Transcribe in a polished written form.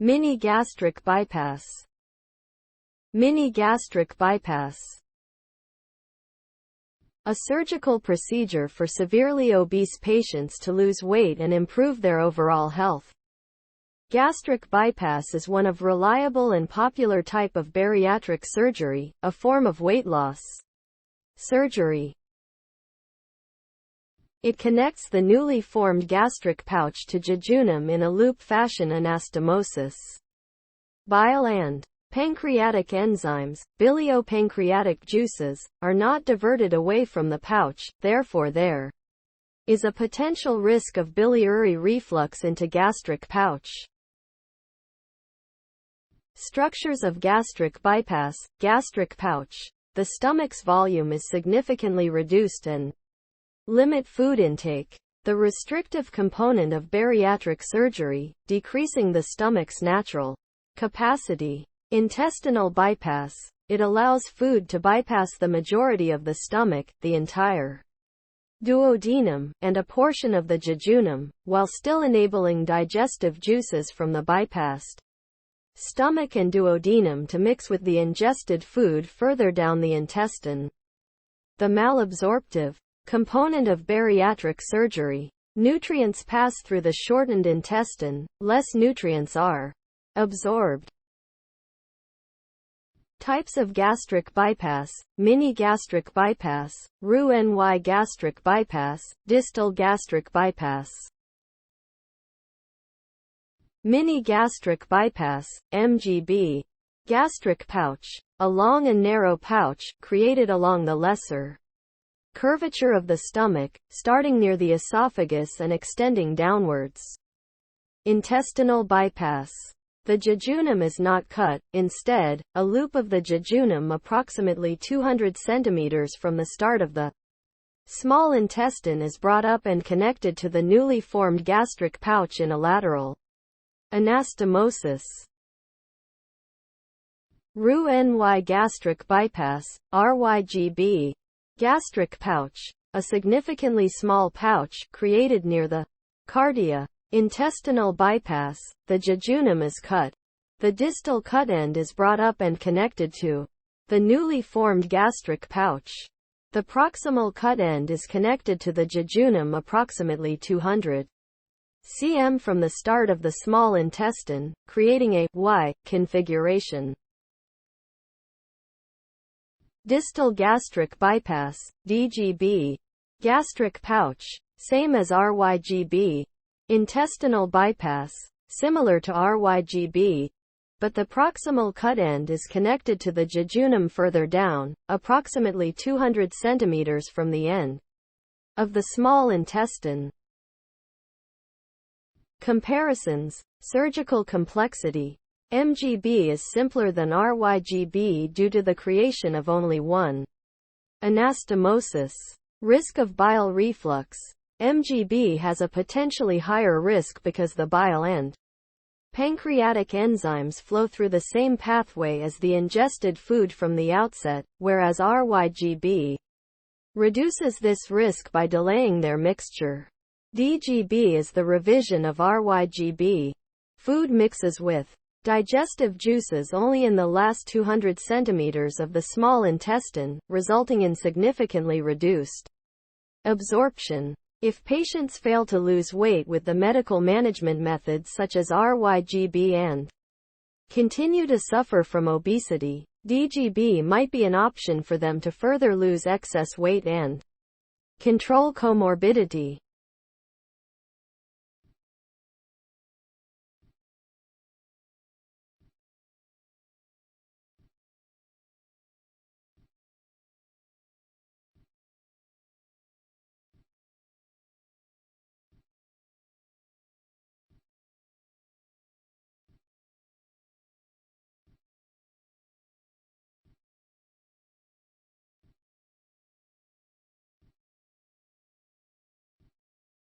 Mini gastric bypass. Mini gastric bypass. A surgical procedure for severely obese patients to lose weight and improve their overall health. Gastric bypass is one of reliable and popular type of bariatric surgery, a form of weight loss surgery. It connects the newly formed gastric pouch to jejunum in a loop fashion. Anastomosis. Bile and pancreatic enzymes, bilio-pancreatic juices, are not diverted away from the pouch, therefore there is a potential risk of biliary reflux into gastric pouch. Structures of gastric bypass. Gastric pouch. The stomach's volume is significantly reduced and limit food intake. The restrictive component of bariatric surgery, decreasing the stomach's natural capacity. Intestinal bypass. It allows food to bypass the majority of the stomach, the entire duodenum, and a portion of the jejunum, while still enabling digestive juices from the bypassed stomach and duodenum to mix with the ingested food further down the intestine. The malabsorptive component of bariatric surgery. Nutrients pass through the shortened intestine, less nutrients are absorbed. Types of gastric bypass. Mini gastric bypass, Roux-en-Y gastric bypass, distal gastric bypass. Mini gastric bypass, MGB. Gastric pouch. A long and narrow pouch, created along the lesser curvature of the stomach, starting near the esophagus and extending downwards. Intestinal bypass. The jejunum is not cut, instead, a loop of the jejunum approximately 200 centimeters from the start of the small intestine is brought up and connected to the newly formed gastric pouch in a lateral anastomosis. Roux-en-Y gastric bypass, RYGB. Gastric pouch. A significantly small pouch, created near the cardia. Intestinal bypass. The jejunum is cut. The distal cut end is brought up and connected to the newly formed gastric pouch. The proximal cut end is connected to the jejunum approximately 200 cm from the start of the small intestine, creating a Y configuration. Distal gastric bypass, DGB. Gastric pouch. Same as RYGB. Intestinal bypass. Similar to RYGB. But the proximal cut end is connected to the jejunum further down, approximately 200 centimeters from the end of the small intestine. Comparisons. Surgical complexity. MGB is simpler than RYGB due to the creation of only one anastomosis. Risk of bile reflux. MGB has a potentially higher risk because the bile and pancreatic enzymes flow through the same pathway as the ingested food from the outset, whereas RYGB reduces this risk by delaying their mixture. DGB is the revision of RYGB. Food mixes with digestive juices only in the last 200 centimeters of the small intestine, resulting in significantly reduced absorption. If patients fail to lose weight with the medical management methods such as RYGB and continue to suffer from obesity, DGB might be an option for them to further lose excess weight and control comorbidity.